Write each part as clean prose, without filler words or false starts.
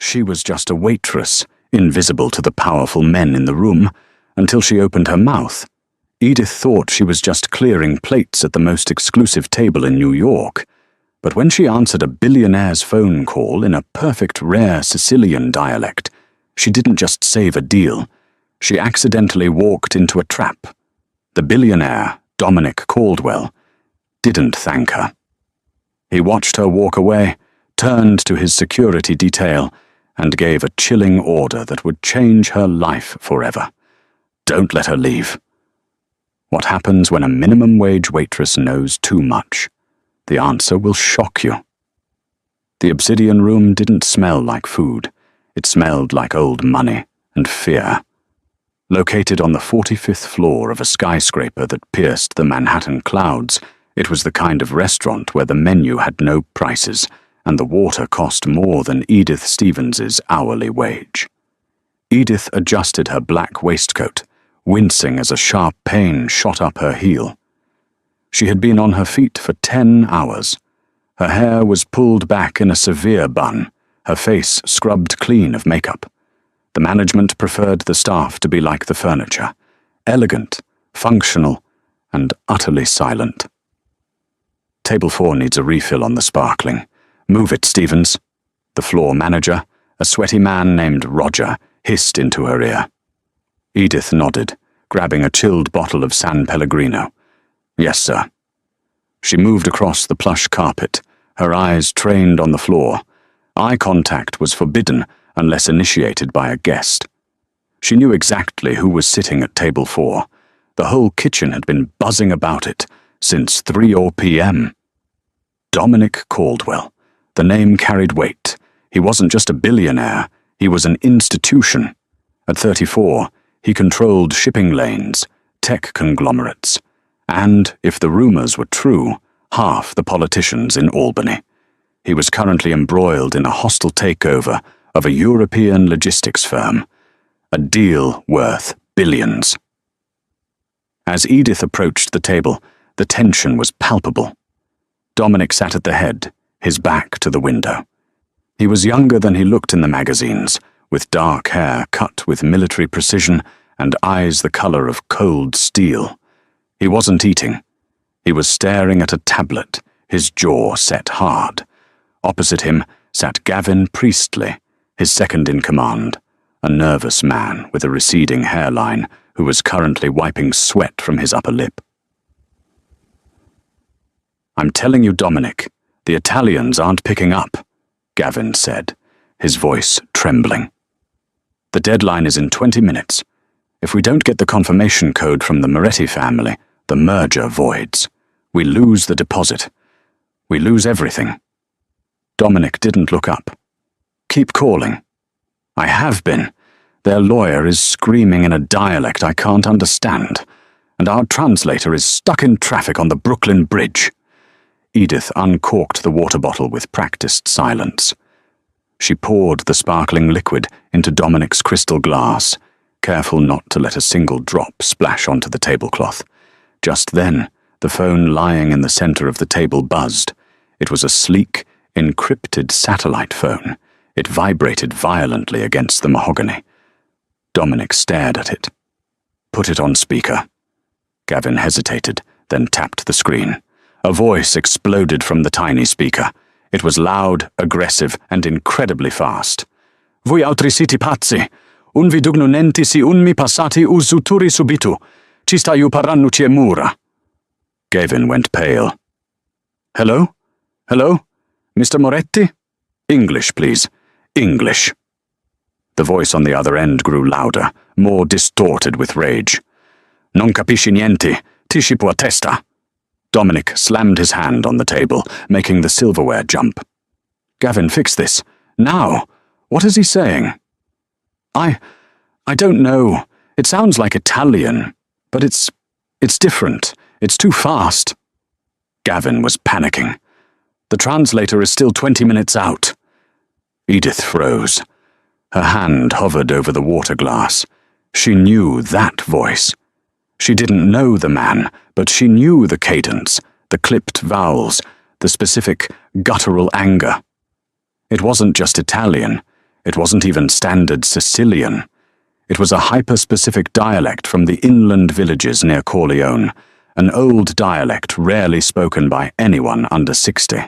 She was just a waitress, invisible to the powerful men in the room, until she opened her mouth. Edith thought she was just clearing plates at the most exclusive table in New York. But when she answered a billionaire's phone call in a perfect rare Sicilian dialect, she didn't just save a deal. She accidentally walked into a trap. The billionaire, Dominic Caldwell, didn't thank her. He watched her walk away, turned to his security detail, and gave a chilling order that would change her life forever. Don't let her leave. What happens when a minimum wage waitress knows too much? The answer will shock you. The obsidian room didn't smell like food. It smelled like old money and fear. Located on the 45th floor of a skyscraper that pierced the Manhattan clouds, it was the kind of restaurant where the menu had no prices, and the water cost more than Edith Stevens's hourly wage. Edith adjusted her black waistcoat, wincing as a sharp pain shot up her heel. She had been on her feet for 10 hours. Her hair was pulled back in a severe bun, her face scrubbed clean of makeup. The management preferred the staff to be like the furniture, elegant, functional, and utterly silent. Table 4 needs a refill on the sparkling. Move it, Stevens. The floor manager, a sweaty man named Roger, hissed into her ear. Edith nodded, grabbing a chilled bottle of San Pellegrino. Yes, sir. She moved across the plush carpet, her eyes trained on the floor. Eye contact was forbidden unless initiated by a guest. She knew exactly who was sitting at table 4. The whole kitchen had been buzzing about it since 3 p.m. Dominic Caldwell. The name carried weight. He wasn't just a billionaire, he was an institution. At 34, he controlled shipping lanes, tech conglomerates, and, if the rumors were true, half the politicians in Albany. He was currently embroiled in a hostile takeover of a European logistics firm, a deal worth billions. As Edith approached the table, the tension was palpable. Dominic sat at the head, his back to the window. He was younger than he looked in the magazines, with dark hair cut with military precision and eyes the color of cold steel. He wasn't eating. He was staring at a tablet, his jaw set hard. Opposite him sat Gavin Priestley, his second-in-command, a nervous man with a receding hairline who was currently wiping sweat from his upper lip. "I'm telling you, Dominic, the Italians aren't picking up," Gavin said, his voice trembling. "The deadline is in 20 minutes. If we don't get the confirmation code from the Moretti family, the merger voids. We lose the deposit. We lose everything." Dominic didn't look up. "Keep calling." "I have been. Their lawyer is screaming in a dialect I can't understand, and our translator is stuck in traffic on the Brooklyn Bridge." Edith uncorked the water bottle with practiced silence. She poured the sparkling liquid into Dominic's crystal glass, careful not to let a single drop splash onto the tablecloth. Just then, the phone lying in the center of the table buzzed. It was a sleek, encrypted satellite phone. It vibrated violently against the mahogany. Dominic stared at it. "Put it on speaker." Gavin hesitated, then tapped the screen. A voice exploded from the tiny speaker. It was loud, aggressive, and incredibly fast. "Voi altri siti pazzi, un vi dugnunenti si un mi passati usuturi subitu, ci staiu parannuci e mura." Gavin went pale. "Hello? Hello? Mr. Moretti? English, please. English." The voice on the other end grew louder, more distorted with rage. "Non capisci niente, ti scipo a testa." Dominic slammed his hand on the table, making the silverware jump. "Gavin, fix this. Now! What is he saying?" I don't know. It sounds like Italian, but it's different. It's too fast." Gavin was panicking. "The translator is still 20 minutes out." Edith froze. Her hand hovered over the water glass. She knew that voice. She didn't know the man, but she knew the cadence, the clipped vowels, the specific guttural anger. It wasn't just Italian. It wasn't even standard Sicilian. It was a hyper-specific dialect from the inland villages near Corleone, an old dialect rarely spoken by anyone under 60.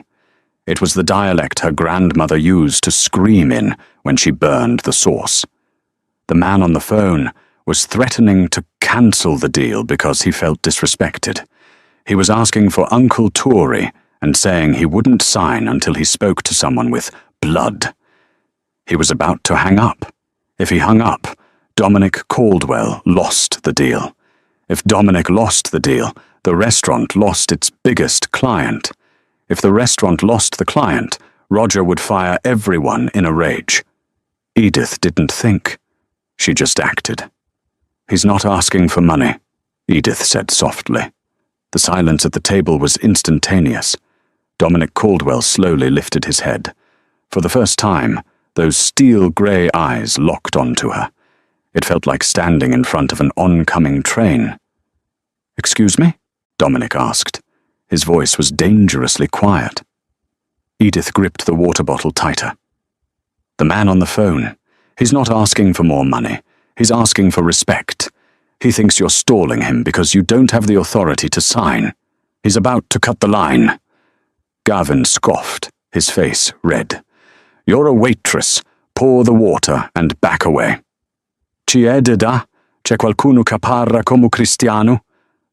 It was the dialect her grandmother used to scream in when she burned the sauce. The man on the phone was threatening to cancel the deal because he felt disrespected. He was asking for Uncle Tory and saying he wouldn't sign until he spoke to someone with blood. He was about to hang up. If he hung up, Dominic Caldwell lost the deal. If Dominic lost the deal, the restaurant lost its biggest client. If the restaurant lost the client, Roger would fire everyone in a rage. Edith didn't think. She just acted. "He's not asking for money," Edith said softly. The silence at the table was instantaneous. Dominic Caldwell slowly lifted his head. For the first time, those steel-grey eyes locked onto her. It felt like standing in front of an oncoming train. "Excuse me?" Dominic asked. His voice was dangerously quiet. Edith gripped the water bottle tighter. "The man on the phone. He's not asking for more money. He's asking for respect. He thinks you're stalling him because you don't have the authority to sign. He's about to cut the line." Gavin scoffed, his face red. "You're a waitress. Pour the water and back away." "Ci è de da? C'è qualcuno che parla come cristiano?"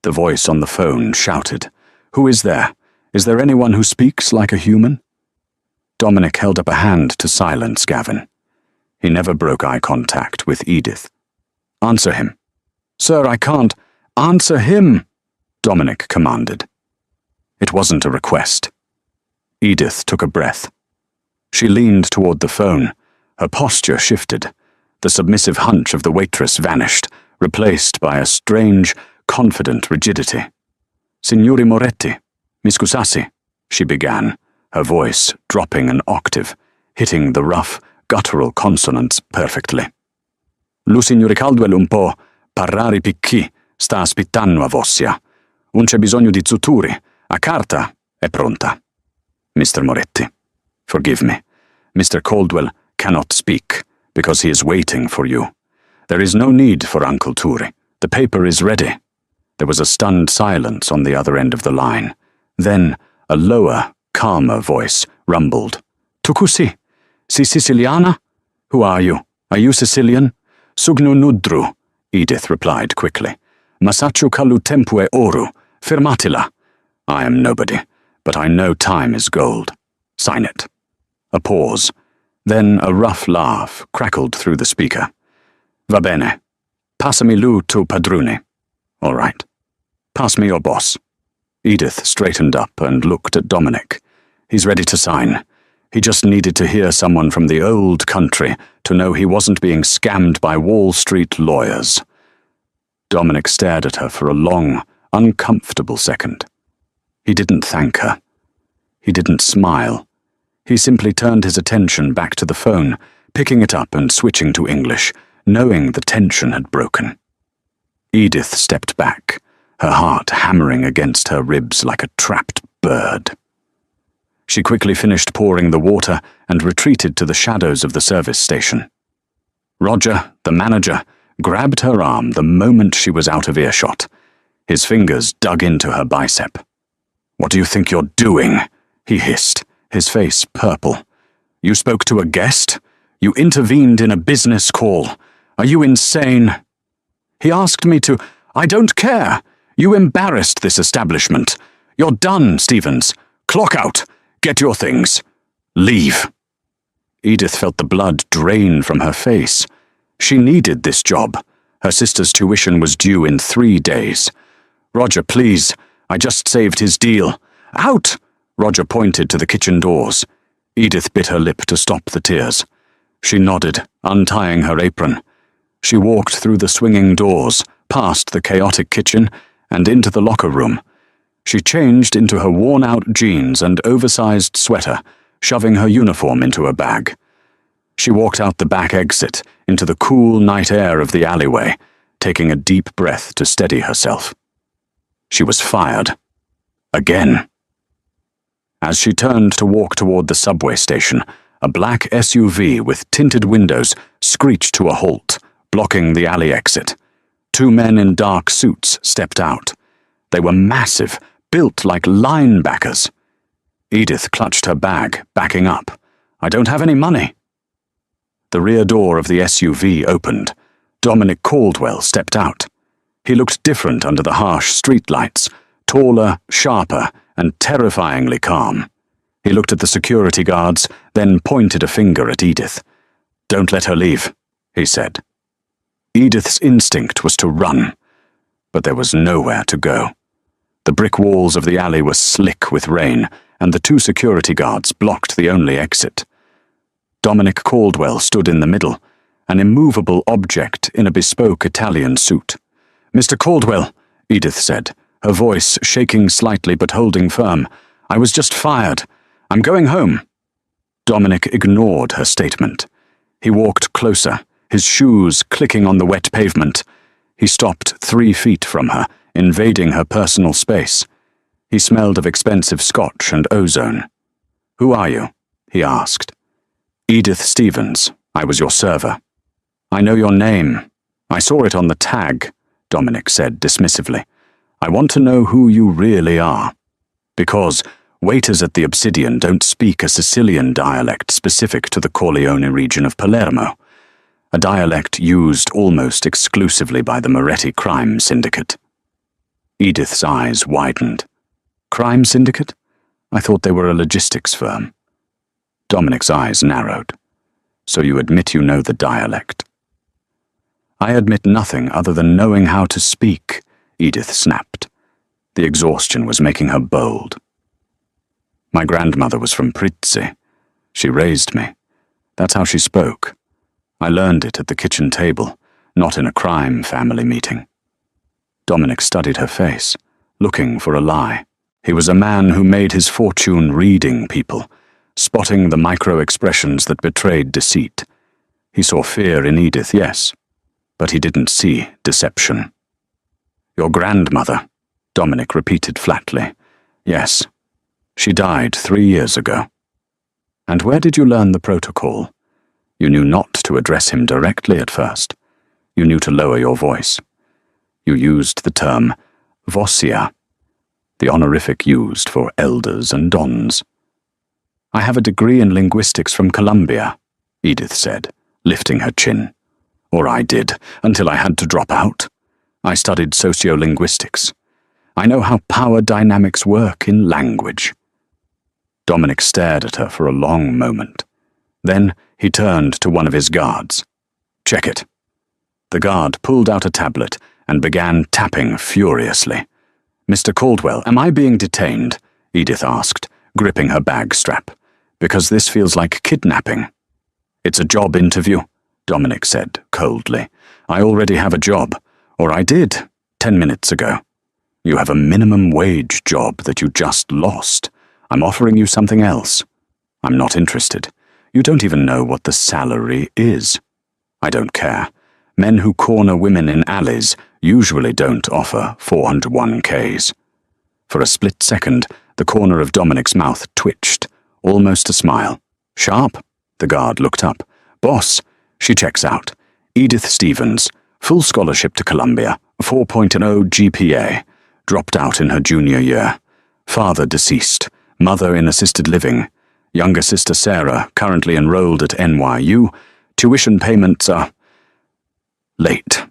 The voice on the phone shouted. "Who is there? Is there anyone who speaks like a human?" Dominic held up a hand to silence Gavin. He never broke eye contact with Edith. "Answer him." "Sir, I can't." "Answer him," Dominic commanded. It wasn't a request. Edith took a breath. She leaned toward the phone. Her posture shifted. The submissive hunch of the waitress vanished, replaced by a strange, confident rigidity. "Signori Moretti, mi scusassi," she began, her voice dropping an octave, hitting the rough, guttural consonants perfectly. "Lu signore Caldwell un po' parlare picchi sta aspettando a vossia. Non c'è bisogno di zutturi. A carta è pronta." "Mr. Moretti, forgive me. Mr. Caldwell cannot speak because he is waiting for you. There is no need for Uncle Turi. The paper is ready." There was a stunned silence on the other end of the line. Then a lower, calmer voice rumbled. "Tu così? Si Siciliana? Who are you? Are you Sicilian?" "Sugno nudru," Edith replied quickly. "Masaccio calu tempo e oru. Firmatila." "I am nobody, but I know time is gold. Sign it." A pause. Then a rough laugh crackled through the speaker. "Va bene. Passami lu tuo padrone." "All right. Pass me your boss." Edith straightened up and looked at Dominic. He's ready to sign. He just needed to hear someone from the old country to know he wasn't being scammed by Wall Street lawyers. Dominic stared at her for a long, uncomfortable second. He didn't thank her. He didn't smile. He simply turned his attention back to the phone, picking it up and switching to English, knowing the tension had broken. Edith stepped back, her heart hammering against her ribs like a trapped bird. She quickly finished pouring the water and retreated to the shadows of the service station. Roger, the manager, grabbed her arm the moment she was out of earshot. His fingers dug into her bicep. "What do you think you're doing?" he hissed, his face purple. "You spoke to a guest? You intervened in a business call. Are you insane?" "He asked me to—" "I don't care. You embarrassed this establishment. You're done, Stevens. Clock out. Get your things. Leave." Edith felt the blood drain from her face. She needed this job. Her sister's tuition was due in 3 days. "Roger, please. I just saved his deal." "Out!" Roger pointed to the kitchen doors. Edith bit her lip to stop the tears. She nodded, untying her apron. She walked through the swinging doors, past the chaotic kitchen, and into the locker room. She changed into her worn-out jeans and oversized sweater, shoving her uniform into a bag. She walked out the back exit, into the cool night air of the alleyway, taking a deep breath to steady herself. She was fired. Again. As she turned to walk toward the subway station, A black SUV with tinted windows screeched to a halt, blocking the alley exit. 2 men in dark suits stepped out. They were massive, built like linebackers. Edith clutched her bag, backing up. "I don't have any money." The rear door of the SUV opened. Dominic Caldwell stepped out. He looked different under the harsh streetlights, taller, sharper, and terrifyingly calm. He looked at the security guards, then pointed a finger at Edith. "Don't let her leave," he said. Edith's instinct was to run, but there was nowhere to go. The brick walls of the alley were slick with rain, and the 2 security guards blocked the only exit. Dominic Caldwell stood in the middle, an immovable object in a bespoke Italian suit. "Mr. Caldwell," Edith said, her voice shaking slightly but holding firm, "I was just fired. I'm going home." Dominic ignored her statement. He walked closer, his shoes clicking on the wet pavement. He stopped 3 feet from her, invading her personal space. He smelled of expensive scotch and ozone. "Who are you?" he asked. "Edith Stevens. I was your server." "I know your name. I saw it on the tag," Dominic said dismissively. "I want to know who you really are. Because waiters at the Obsidian don't speak a Sicilian dialect specific to the Corleone region of Palermo, a dialect used almost exclusively by the Moretti crime syndicate." Edith's eyes widened. "Crime syndicate? I thought they were a logistics firm." Dominic's eyes narrowed. "So you admit you know the dialect?" "I admit nothing other than knowing how to speak," Edith snapped. The exhaustion was making her bold. "My grandmother was from Prizzi. She raised me. That's how she spoke. I learned it at the kitchen table, not in a crime family meeting." Dominic studied her face, looking for a lie. He was a man who made his fortune reading people, spotting the micro-expressions that betrayed deceit. He saw fear in Edith, yes, but he didn't see deception. "Your grandmother," Dominic repeated flatly. "Yes. She died 3 years ago." "And where did you learn the protocol? You knew not to address him directly at first. You knew to lower your voice. You used the term vocia, the honorific used for elders and dons." "I have a degree in linguistics from Columbia," Edith said, lifting her chin. "Or I did, until I had to drop out. I studied sociolinguistics. I know how power dynamics work in language." Dominic stared at her for a long moment. Then he turned to one of his guards. "Check it." The guard pulled out a tablet and began tapping furiously. "Mr. Caldwell, am I being detained?" Edith asked, gripping her bag strap. "Because this feels like kidnapping." "It's a job interview," Dominic said coldly. "I already have a job, or I did 10 minutes ago. You have a minimum wage job that you just lost. I'm offering you something else. I'm not interested. You don't even know what the salary is." "I don't care. Men who corner women in alleys usually don't offer 401ks. For a split second, the corner of Dominic's mouth twitched, almost a smile. "Sharp?" The guard looked up. "Boss, she checks out. Edith Stevens, full scholarship to Columbia, 4.0 GPA, dropped out in her junior year. Father deceased, mother in assisted living. Younger sister Sarah, currently enrolled at NYU. Tuition payments are late."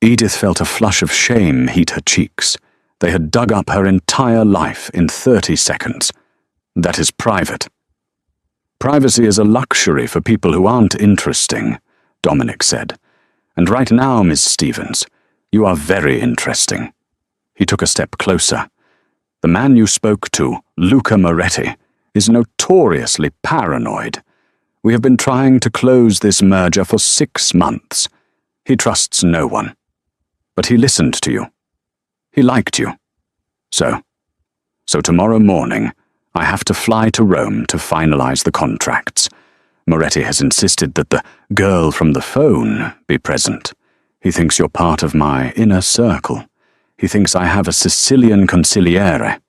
Edith felt a flush of shame heat her cheeks. They had dug up her entire life in 30 seconds. "That is private." "Privacy is a luxury for people who aren't interesting," Dominic said. "And right now, Miss Stevens, you are very interesting." He took a step closer. "The man you spoke to, Luca Moretti, is notoriously paranoid. We have been trying to close this merger for 6 months. He trusts no one. But he listened to you. He liked you. So tomorrow morning, I have to fly to Rome to finalize the contracts. Moretti has insisted that the girl from the phone be present. He thinks you're part of my inner circle. He thinks I have a Sicilian consigliere."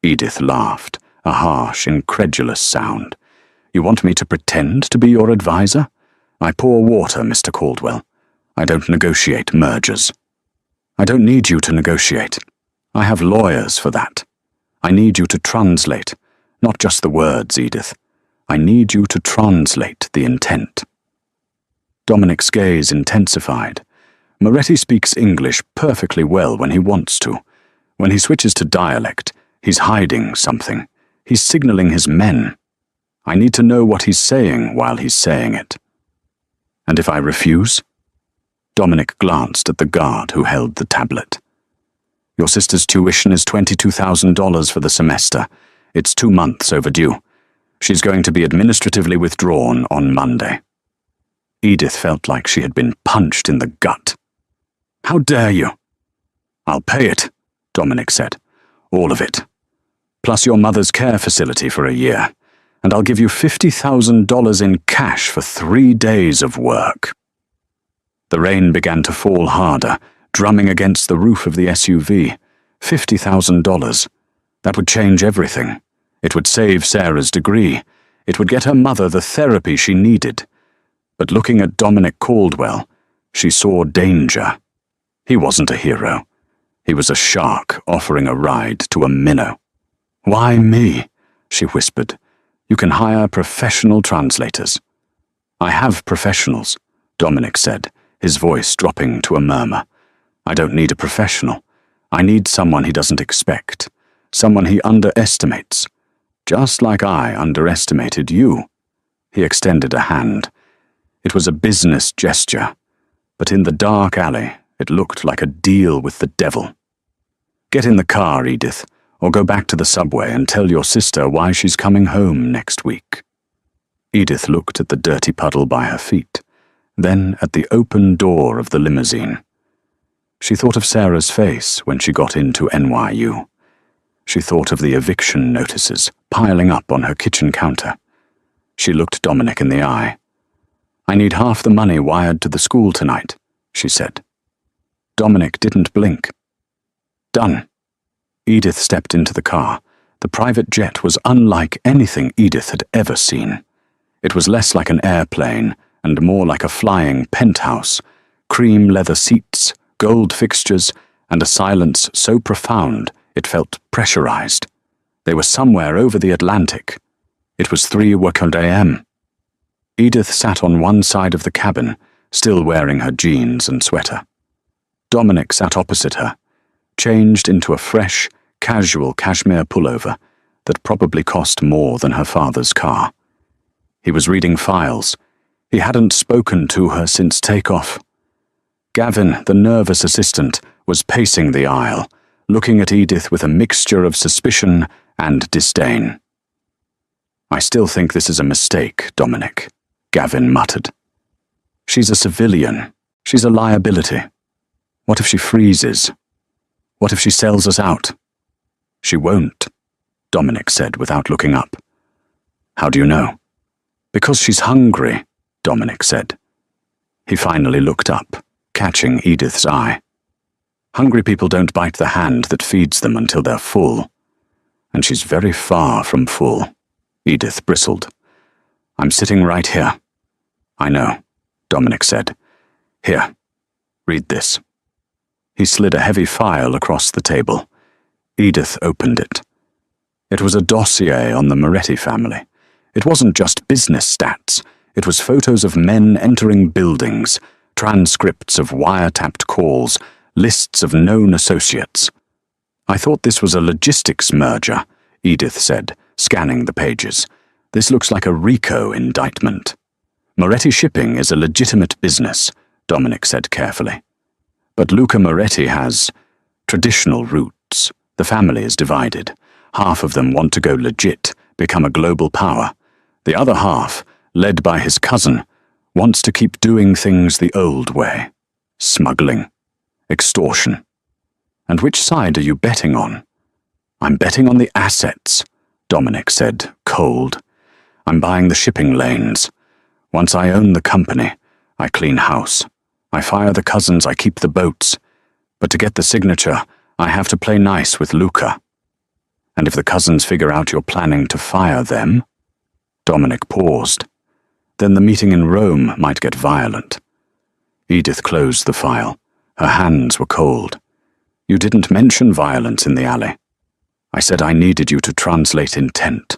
Edith laughed, a harsh, incredulous sound. You want me to pretend to be your advisor? I pour water, Mr. Caldwell. I don't negotiate mergers. I don't need you to negotiate. I have lawyers for that. I need you to translate, not just the words, Edith. I need you to translate the intent. Dominic's gaze intensified. Moretti speaks English perfectly well when he wants to. When he switches to dialect, he's hiding something. He's signaling his men. I need to know what he's saying while he's saying it. And if I refuse? Dominic glanced at the guard who held the tablet. Your sister's tuition is $22,000 for the semester. It's 2 months overdue. She's going to be administratively withdrawn on Monday. Edith felt like she had been punched in the gut. How dare you? I'll pay it, Dominic said. All of it. Plus your mother's care facility for a year. And I'll give you $50,000 in cash for 3 days of work. The rain began to fall harder, drumming against the roof of the SUV. $50,000. That would change everything. It would save Sarah's degree. It would get her mother the therapy she needed. But looking at Dominic Caldwell, she saw danger. He wasn't a hero. He was a shark offering a ride to a minnow. Why me? She whispered. You can hire professional translators. I have professionals, Dominic said, his voice dropping to a murmur. I don't need a professional. I need someone he doesn't expect, someone he underestimates, just like I underestimated you. He extended a hand. It was a business gesture, but in the dark alley, it looked like a deal with the devil. Get in the car, Edith, or go back to the subway and tell your sister why she's coming home next week. Edith looked at the dirty puddle by her feet, then at the open door of the limousine. She thought of Sarah's face when she got into NYU. She thought of the eviction notices piling up on her kitchen counter. She looked Dominic in the eye. I need half the money wired to the school tonight, she said. Dominic didn't blink. Done. Edith stepped into the car. The private jet was unlike anything Edith had ever seen. It was less like an airplane and more like a flying penthouse, cream leather seats, gold fixtures, and a silence so profound it felt pressurized. They were somewhere over the Atlantic. It was 3:00 a.m. Edith sat on one side of the cabin, still wearing her jeans and sweater. Dominic sat opposite her, changed into a fresh, casual cashmere pullover that probably cost more than her father's car. He was reading files. He hadn't spoken to her since takeoff. Gavin, the nervous assistant, was pacing the aisle, looking at Edith with a mixture of suspicion and disdain. I still think this is a mistake, Dominic, Gavin muttered. She's a civilian. She's a liability. What if she freezes? What if she sells us out? She won't, Dominic said without looking up. How do you know? Because she's hungry, Dominic said. He finally looked up, catching Edith's eye. Hungry people don't bite the hand that feeds them until they're full. And she's very far from full, Edith bristled. I'm sitting right here. I know, Dominic said. Here, read this. He slid a heavy file across the table. Edith opened it. It was a dossier on the Moretti family. It wasn't just business stats. It was photos of men entering buildings, transcripts of wiretapped calls, lists of known associates. I thought this was a logistics merger, Edith said, scanning the pages. This looks like a RICO indictment. Moretti Shipping is a legitimate business, Dominic said carefully. But Luca Moretti has traditional roots. The family is divided. Half of them want to go legit, become a global power. The other half, led by his cousin, wants to keep doing things the old way. Smuggling. Extortion. And which side are you betting on? I'm betting on the assets, Dominic said, cold. I'm buying the shipping lanes. Once I own the company, I clean house. I fire the cousins, I keep the boats. But to get the signature, I have to play nice with Luca. And if the cousins figure out you're planning to fire them, Dominic paused. Then the meeting in Rome might get violent. Edith closed the file. Her hands were cold. You didn't mention violence in the alley. I said I needed you to translate intent.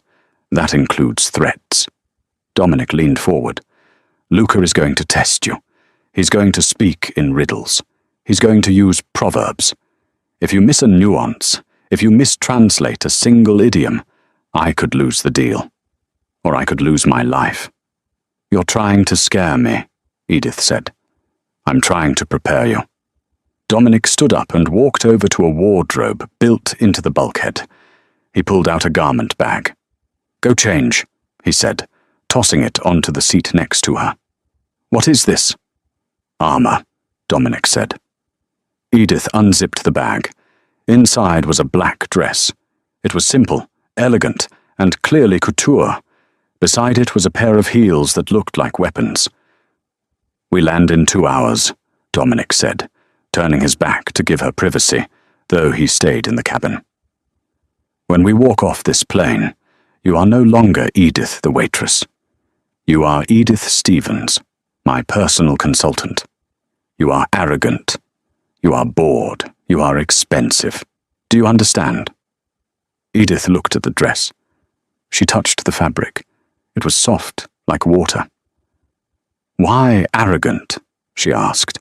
That includes threats. Dominic leaned forward. Luca is going to test you. He's going to speak in riddles. He's going to use proverbs. If you miss a nuance, if you mistranslate a single idiom, I could lose the deal. Or I could lose my life. You're trying to scare me, Edith said. I'm trying to prepare you. Dominic stood up and walked over to a wardrobe built into the bulkhead. He pulled out a garment bag. Go change, he said, tossing it onto the seat next to her. What is this? Armor, Dominic said. Edith unzipped the bag. Inside was a black dress. It was simple, elegant, and clearly couture. Beside it was a pair of heels that looked like weapons. We land in 2 hours, Dominic said, turning his back to give her privacy, though he stayed in the cabin. When we walk off this plane, you are no longer Edith the waitress. You are Edith Stevens, my personal consultant. You are arrogant. You are bored. You are expensive. Do you understand? Edith looked at the dress. She touched the fabric. It was soft, like water. Why arrogant? She asked.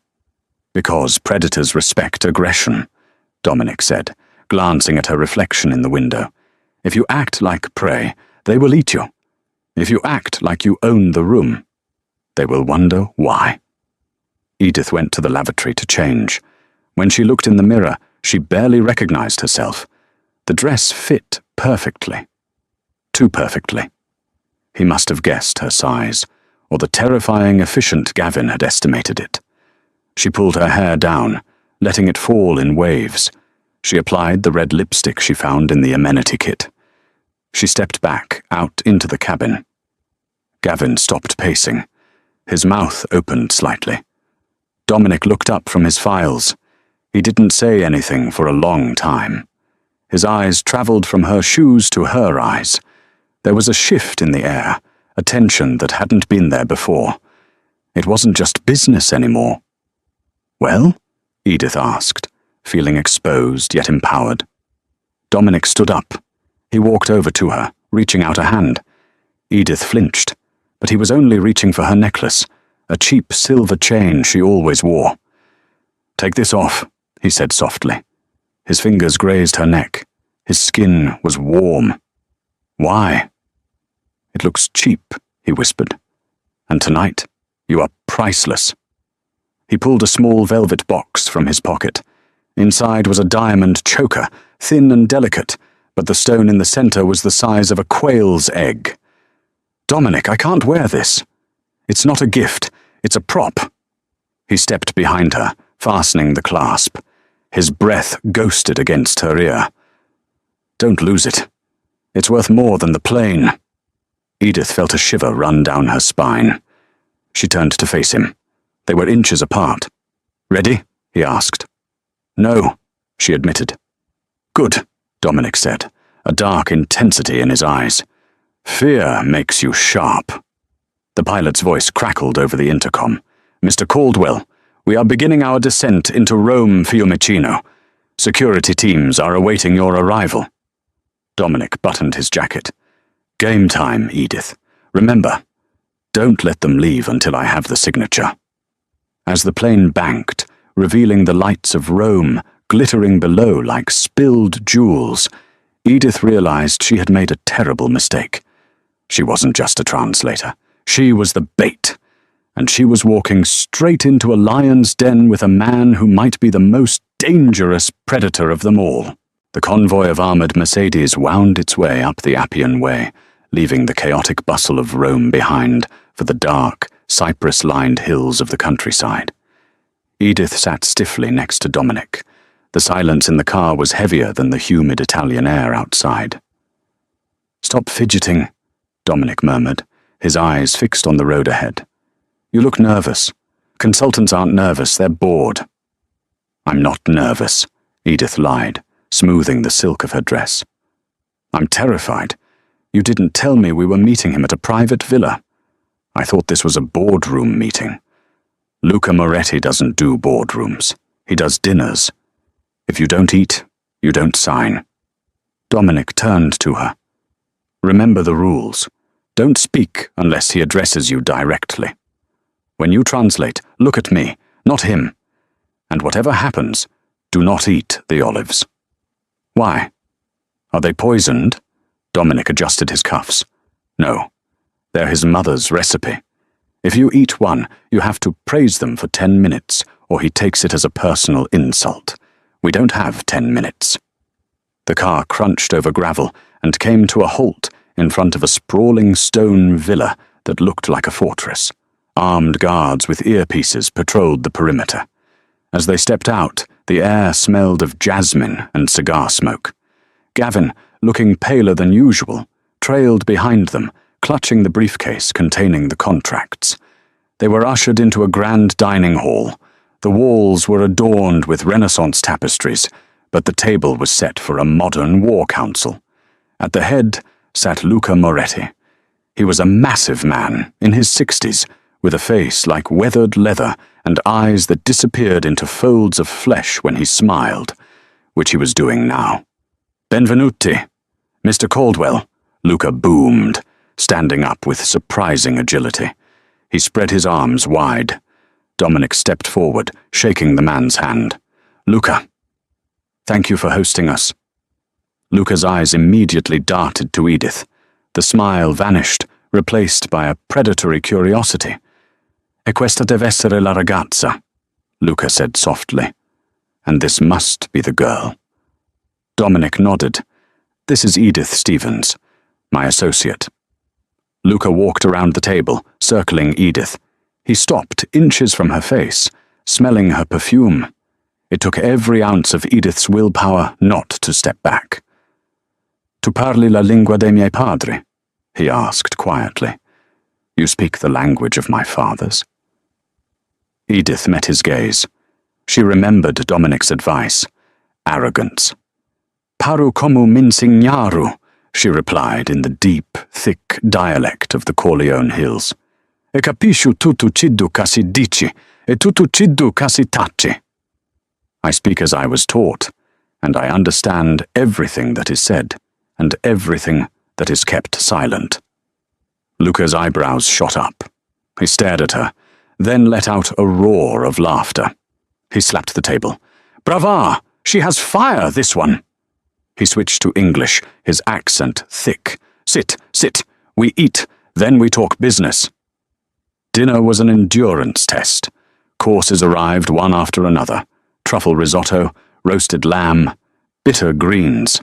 Because predators respect aggression, Dominic said, glancing at her reflection in the window. If you act like prey, they will eat you. If you act like you own the room, they will wonder why. Edith went to the lavatory to change. When she looked in the mirror, she barely recognized herself. The dress fit perfectly. Too perfectly. He must have guessed her size, or the terrifying efficient Gavin had estimated it. She pulled her hair down, letting it fall in waves. She applied the red lipstick she found in the amenity kit. She stepped back, out into the cabin. Gavin stopped pacing. His mouth opened slightly. Dominic looked up from his files. He didn't say anything for a long time. His eyes traveled from her shoes to her eyes. There was a shift in the air, a tension that hadn't been there before. It wasn't just business anymore. Well? Edith asked, feeling exposed yet empowered. Dominic stood up. He walked over to her, reaching out a hand. Edith flinched, but he was only reaching for her necklace, a cheap silver chain she always wore. Take this off, he said softly. His fingers grazed her neck. His skin was warm. Why? It looks cheap, he whispered. And tonight, you are priceless. He pulled a small velvet box from his pocket. Inside was a diamond choker, thin and delicate, but the stone in the center was the size of a quail's egg. Dominic, I can't wear this. It's not a gift, it's a prop. He stepped behind her, fastening the clasp. His breath ghosted against her ear. Don't lose it. It's worth more than the plane. Edith felt a shiver run down her spine. She turned to face him. They were inches apart. Ready? He asked. No, she admitted. Good, Dominic said, a dark intensity in his eyes. Fear makes you sharp. The pilot's voice crackled over the intercom. Mr. Caldwell, we are beginning our descent into Rome Fiumicino. Security teams are awaiting your arrival. Dominic buttoned his jacket. Game time, Edith. Remember, don't let them leave until I have the signature. As the plane banked, revealing the lights of Rome glittering below like spilled jewels, Edith realized she had made a terrible mistake. She wasn't just a translator. She was the bait, and she was walking straight into a lion's den with a man who might be the most dangerous predator of them all. The convoy of armored Mercedes wound its way up the Appian Way, leaving the chaotic bustle of Rome behind for the dark, cypress-lined hills of the countryside. Edith sat stiffly next to Dominic. The silence in the car was heavier than the humid Italian air outside. Stop fidgeting, Dominic murmured, his eyes fixed on the road ahead. You look nervous. Consultants aren't nervous, they're bored. I'm not nervous, Edith lied, smoothing the silk of her dress. I'm terrified. You didn't tell me we were meeting him at a private villa. I thought this was a boardroom meeting. Luca Moretti doesn't do boardrooms. He does dinners. If you don't eat, you don't sign. Dominic turned to her. Remember the rules. Don't speak unless he addresses you directly. When you translate, look at me, not him. And whatever happens, do not eat the olives. Why? Are they poisoned? Dominic adjusted his cuffs. No. They're his mother's recipe. If you eat one, you have to praise them for 10 minutes, or he takes it as a personal insult. We don't have 10 minutes. The car crunched over gravel and came to a halt in front of a sprawling stone villa that looked like a fortress. Armed guards with earpieces patrolled the perimeter. As they stepped out, the air smelled of jasmine and cigar smoke. Gavin, looking paler than usual, trailed behind them, clutching the briefcase containing the contracts. They were ushered into a grand dining hall. The walls were adorned with Renaissance tapestries, but the table was set for a modern war council. At the head sat Luca Moretti. He was a massive man, in his 60s, with a face like weathered leather and eyes that disappeared into folds of flesh when he smiled, which he was doing now. "Benvenuti, Mr. Caldwell," Luca boomed, standing up with surprising agility. He spread his arms wide. Dominic stepped forward, shaking the man's hand. "Luca, thank you for hosting us." Luca's eyes immediately darted to Edith. The smile vanished, replaced by a predatory curiosity. "E questa deve essere la ragazza," Luca said softly. "And this must be the girl." Dominic nodded. "This is Edith Stevens, my associate." Luca walked around the table, circling Edith. He stopped inches from her face, smelling her perfume. It took every ounce of Edith's willpower not to step back. "Tu parli la lingua dei miei padri?" he asked quietly. "You speak the language of my fathers?" Edith met his gaze. She remembered Dominic's advice. Arrogance. "Paru como m'insignaru," she replied in the deep, thick dialect of the Corleone Hills. "E capisci tutto ciddu ca si dici, e tutto ciddu ca si taci." I speak as I was taught, and I understand everything that is said, and everything that is kept silent. Luca's eyebrows shot up. He stared at her, then let out a roar of laughter. He slapped the table. "Brava! She has fire, this one!" He switched to English, his accent thick. "Sit, sit. We eat, then we talk business." Dinner was an endurance test. Courses arrived one after another. Truffle risotto, roasted lamb, bitter greens.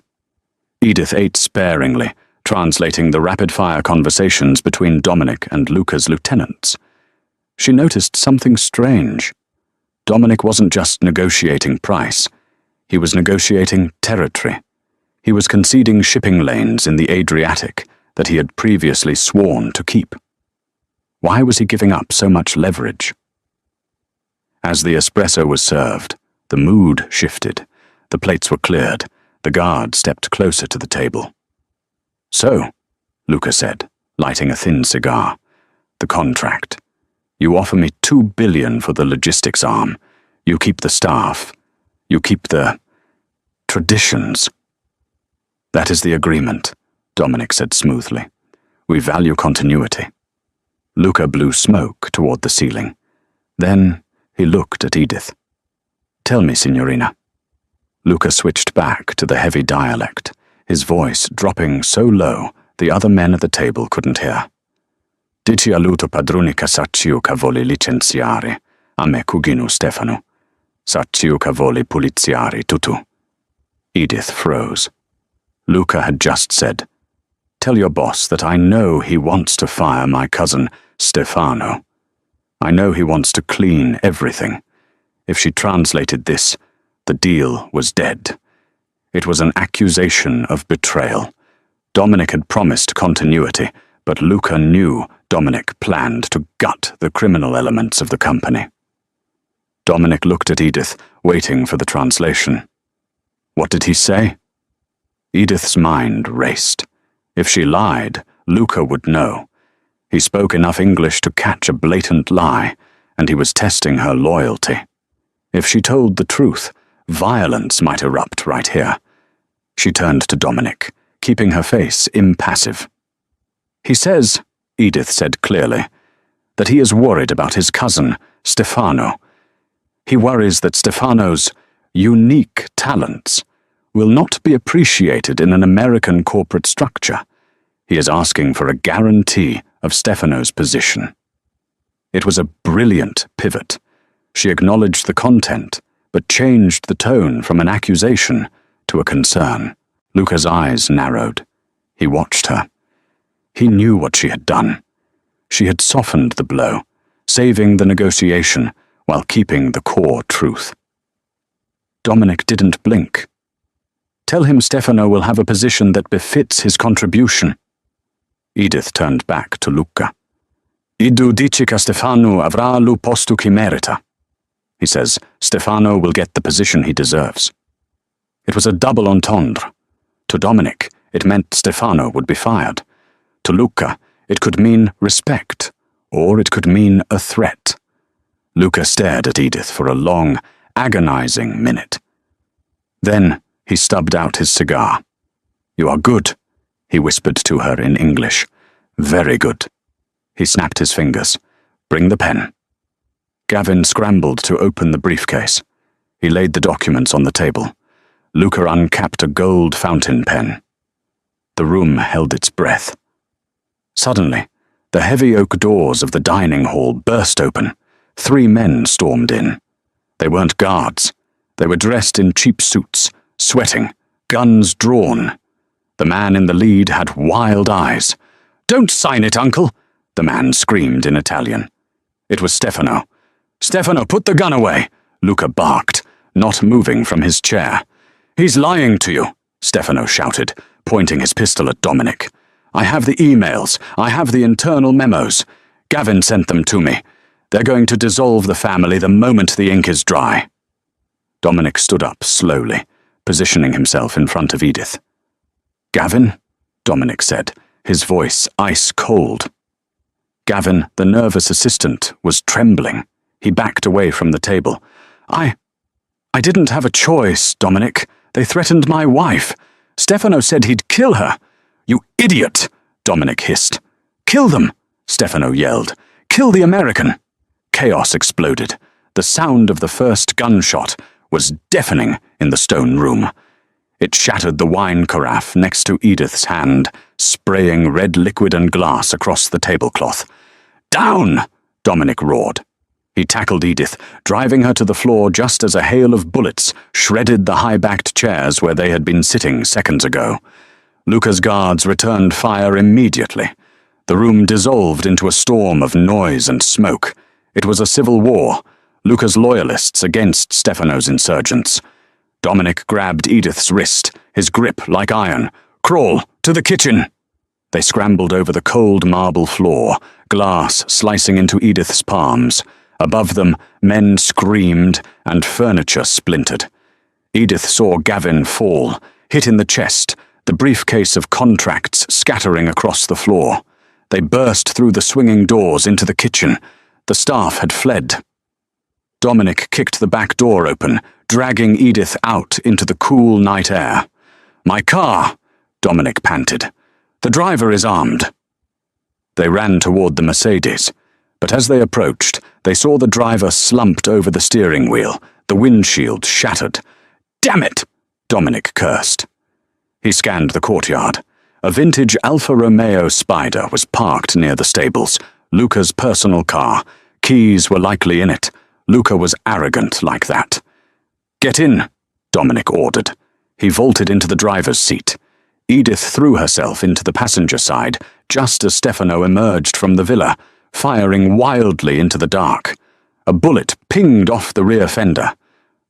Edith ate sparingly, translating the rapid-fire conversations between Dominic and Luca's lieutenants. She noticed something strange. Dominic wasn't just negotiating price. He was negotiating territory. He was conceding shipping lanes in the Adriatic that he had previously sworn to keep. Why was he giving up so much leverage? As the espresso was served, the mood shifted. The plates were cleared. The guard stepped closer to the table. "So," Luca said, lighting a thin cigar, "the contract. You offer me $2 billion for the logistics arm. You keep the staff. You keep the traditions." "That is the agreement," Dominic said smoothly. "We value continuity." Luca blew smoke toward the ceiling. Then he looked at Edith. "Tell me, signorina." Luca switched back to the heavy dialect, his voice dropping so low the other men at the table couldn't hear. "Dici all'uto padroni che sacciu che voli licenziare, a me cugino Stefano. Sacciu che voli puliziare tutu." Edith froze. Luca had just said, "Tell your boss that I know he wants to fire my cousin Stefano. I know he wants to clean everything." If she translated this, the deal was dead. It was an accusation of betrayal. Dominic had promised continuity, but Luca knew Dominic planned to gut the criminal elements of the company. Dominic looked at Edith, waiting for the translation. What did he say? Edith's mind raced. If she lied, Luca would know. He spoke enough English to catch a blatant lie, and he was testing her loyalty. If she told the truth, violence might erupt right here. She turned to Dominic, keeping her face impassive. "He says," Edith said clearly, "that he is worried about his cousin, Stefano. He worries that Stefano's unique talents will not be appreciated in an American corporate structure. He is asking for a guarantee of Stefano's position." It was a brilliant pivot. She acknowledged the content, but changed the tone from an accusation to a concern. Luca's eyes narrowed. He watched her. He knew what she had done. She had softened the blow, saving the negotiation while keeping the core truth. Dominic didn't blink. "Tell him Stefano will have a position that befits his contribution." Edith turned back to Luca. "Idu dici che Stefano avrà lo posto che merita." He says Stefano will get the position he deserves. It was a double entendre. To Dominic, it meant Stefano would be fired. To Luca, it could mean respect, or it could mean a threat. Luca stared at Edith for a long, agonizing minute. Then he stubbed out his cigar. "You are good," he whispered to her in English. "Very good." He snapped his fingers. "Bring the pen." Gavin scrambled to open the briefcase. He laid the documents on the table. Luca uncapped a gold fountain pen. The room held its breath. Suddenly, the heavy oak doors of the dining hall burst open. 3 men stormed in. They weren't guards. They were dressed in cheap suits, sweating, guns drawn. The man in the lead had wild eyes. "Don't sign it, Uncle!" the man screamed in Italian. It was Stefano. "Stefano, put the gun away!" Luca barked, not moving from his chair. "He's lying to you," Stefano shouted, pointing his pistol at Dominic. "I have the emails. I have the internal memos. Gavin sent them to me. They're going to dissolve the family the moment the ink is dry." Dominic stood up slowly, positioning himself in front of Edith. "Gavin?" Dominic said, his voice ice-cold. Gavin, the nervous assistant, was trembling. He backed away from the table. I didn't have a choice, Dominic. They threatened my wife. Stefano said he'd kill her." "You idiot!" Dominic hissed. "Kill them!" Stefano yelled. "Kill the American!" Chaos exploded. The sound of the first gunshot was deafening in the stone room. It shattered the wine carafe next to Edith's hand, spraying red liquid and glass across the tablecloth. "Down!" Dominic roared. He tackled Edith, driving her to the floor just as a hail of bullets shredded the high-backed chairs where they had been sitting seconds ago. Luca's guards returned fire immediately. The room dissolved into a storm of noise and smoke. It was a civil war, Luca's loyalists against Stefano's insurgents. Dominic grabbed Edith's wrist, his grip like iron. "Crawl, to the kitchen!" They scrambled over the cold marble floor, glass slicing into Edith's palms. Above them, men screamed and furniture splintered. Edith saw Gavin fall, hit in the chest, the briefcase of contracts scattering across the floor. They burst through the swinging doors into the kitchen. The staff had fled. Dominic kicked the back door open, dragging Edith out into the cool night air. "My car!" Dominic panted. "The driver is armed." They ran toward the Mercedes, but as they approached, they saw the driver slumped over the steering wheel, the windshield shattered. "Damn it!" Dominic cursed. He scanned the courtyard. A vintage Alfa Romeo Spider was parked near the stables, Luca's personal car. Keys were likely in it. Luca was arrogant like that. "Get in," Dominic ordered. He vaulted into the driver's seat. Edith threw herself into the passenger side just as Stefano emerged from the villa, firing wildly into the dark. A bullet pinged off the rear fender.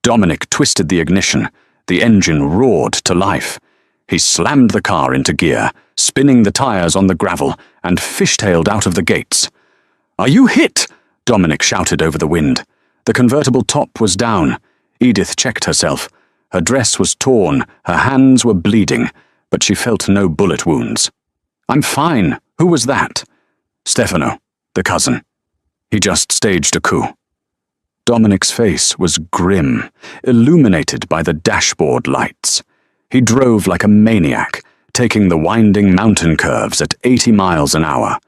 Dominic twisted the ignition. The engine roared to life. He slammed the car into gear, spinning the tires on the gravel, and fishtailed out of the gates. "Are you hit?" Dominic shouted over the wind. The convertible top was down. Edith checked herself. Her dress was torn, her hands were bleeding, but she felt no bullet wounds. I'm fine. Who was that? Stefano, the cousin. He just staged a coup. Dominic's face was grim, illuminated by the dashboard lights. He drove like a maniac, taking the winding mountain curves at 80 miles an hour.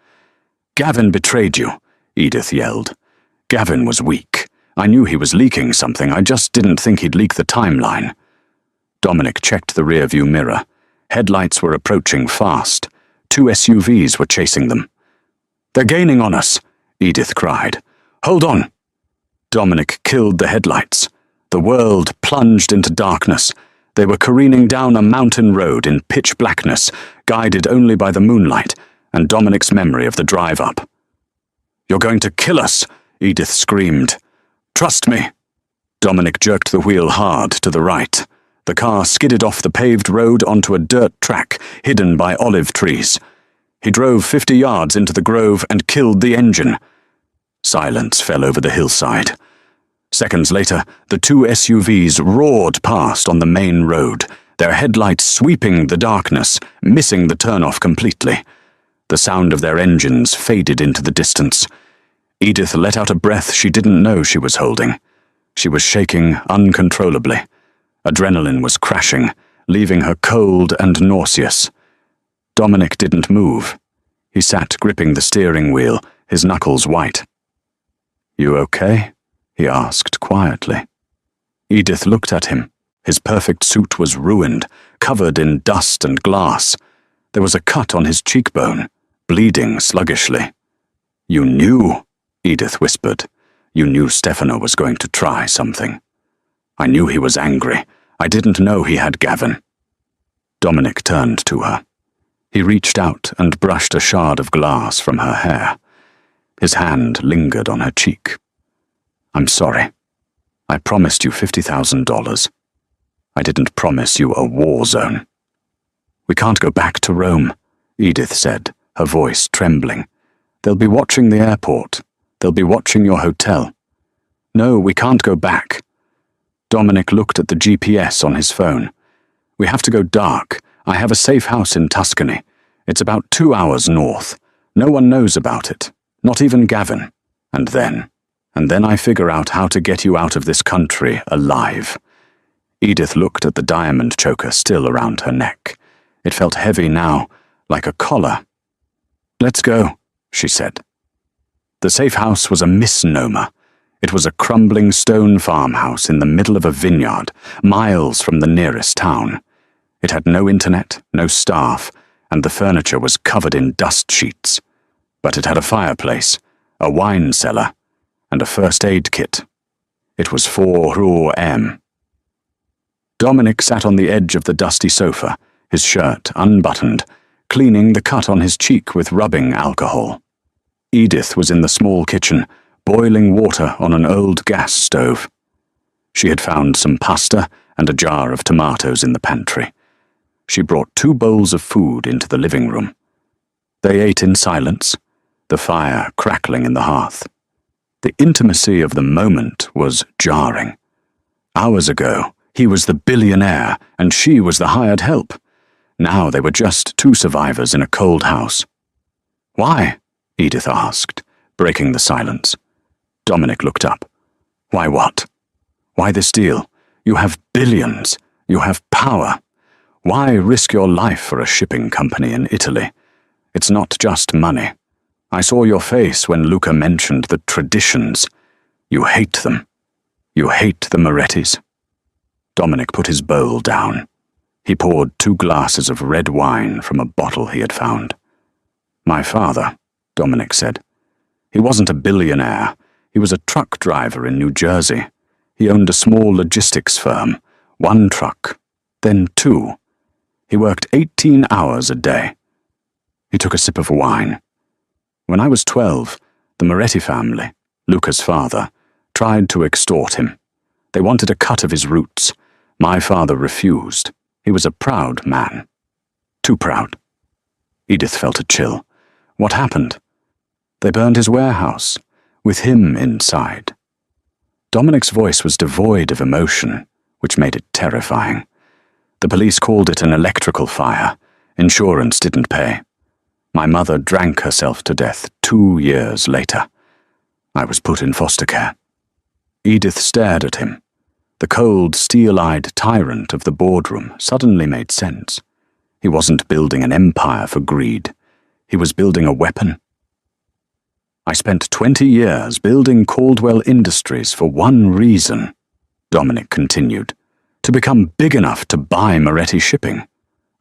Gavin betrayed you, Edith yelled. Gavin was weak. I knew he was leaking something, I just didn't think he'd leak the timeline. Dominic checked the rearview mirror. Headlights were approaching fast. 2 SUVs were chasing them. They're gaining on us, Edith cried. Hold on. Dominic killed the headlights. The world plunged into darkness. They were careening down a mountain road in pitch blackness, guided only by the moonlight and Dominic's memory of the drive up. You're going to kill us, Edith screamed. Trust me. Dominic jerked the wheel hard to the right. The car skidded off the paved road onto a dirt track hidden by olive trees. He drove 50 yards into the grove and killed the engine. Silence fell over the hillside. Seconds later, the 2 SUVs roared past on the main road, their headlights sweeping the darkness, missing the turnoff completely. The sound of their engines faded into the distance. Edith let out a breath she didn't know she was holding. She was shaking uncontrollably. Adrenaline was crashing, leaving her cold and nauseous. Dominic didn't move. He sat gripping the steering wheel, his knuckles white. You okay? He asked quietly. Edith looked at him. His perfect suit was ruined, covered in dust and glass. There was a cut on his cheekbone, bleeding sluggishly. You knew, Edith whispered. You knew Stefano was going to try something. I knew he was angry. I didn't know he had Gavin. Dominic turned to her. He reached out and brushed a shard of glass from her hair. His hand lingered on her cheek. I'm sorry. I promised you $50,000. I didn't promise you a war zone. We can't go back to Rome, Edith said, her voice trembling. They'll be watching the airport. They'll be watching your hotel. No, we can't go back. Dominic looked at the GPS on his phone. We have to go dark. I have a safe house in Tuscany. It's about 2 hours north. No one knows about it. Not even Gavin. And then I figure out how to get you out of this country alive. Edith looked at the diamond choker still around her neck. It felt heavy now, like a collar. Let's go, she said. The safe house was a misnomer. It was a crumbling stone farmhouse in the middle of a vineyard, miles from the nearest town. It had no internet, no staff, and the furniture was covered in dust sheets. But it had a fireplace, a wine cellar, and a first aid kit. It was 4 Rue M. Dominic sat on the edge of the dusty sofa, his shirt unbuttoned, cleaning the cut on his cheek with rubbing alcohol. Edith was in the small kitchen, boiling water on an old gas stove. She had found some pasta and a jar of tomatoes in the pantry. She brought 2 bowls of food into the living room. They ate in silence, the fire crackling in the hearth. The intimacy of the moment was jarring. Hours ago, he was the billionaire and she was the hired help. Now they were just 2 survivors in a cold house. Why? Edith asked, breaking the silence. Dominic looked up. Why what? Why this deal? You have billions. You have power. Why risk your life for a shipping company in Italy? It's not just money. I saw your face when Luca mentioned the traditions. You hate them. You hate the Morettis. Dominic put his bowl down. He poured 2 glasses of red wine from a bottle he had found. My father, Dominic said. He wasn't a billionaire. He was a truck driver in New Jersey. He owned a small logistics firm. 1 truck, then 2. He worked 18 hours a day. He took a sip of wine. When I was 12, the Moretti family, Luca's father, tried to extort him. They wanted a cut of his roots. My father refused. He was a proud man. Too proud. Edith felt a chill. What happened? They burned his warehouse, with him inside. Dominic's voice was devoid of emotion, which made it terrifying. The police called it an electrical fire. Insurance didn't pay. My mother drank herself to death 2 years later. I was put in foster care. Edith stared at him. The cold, steel-eyed tyrant of the boardroom suddenly made sense. He wasn't building an empire for greed. He was building a weapon. I spent 20 years building Caldwell Industries for one reason, Dominic continued, to become big enough to buy Moretti Shipping.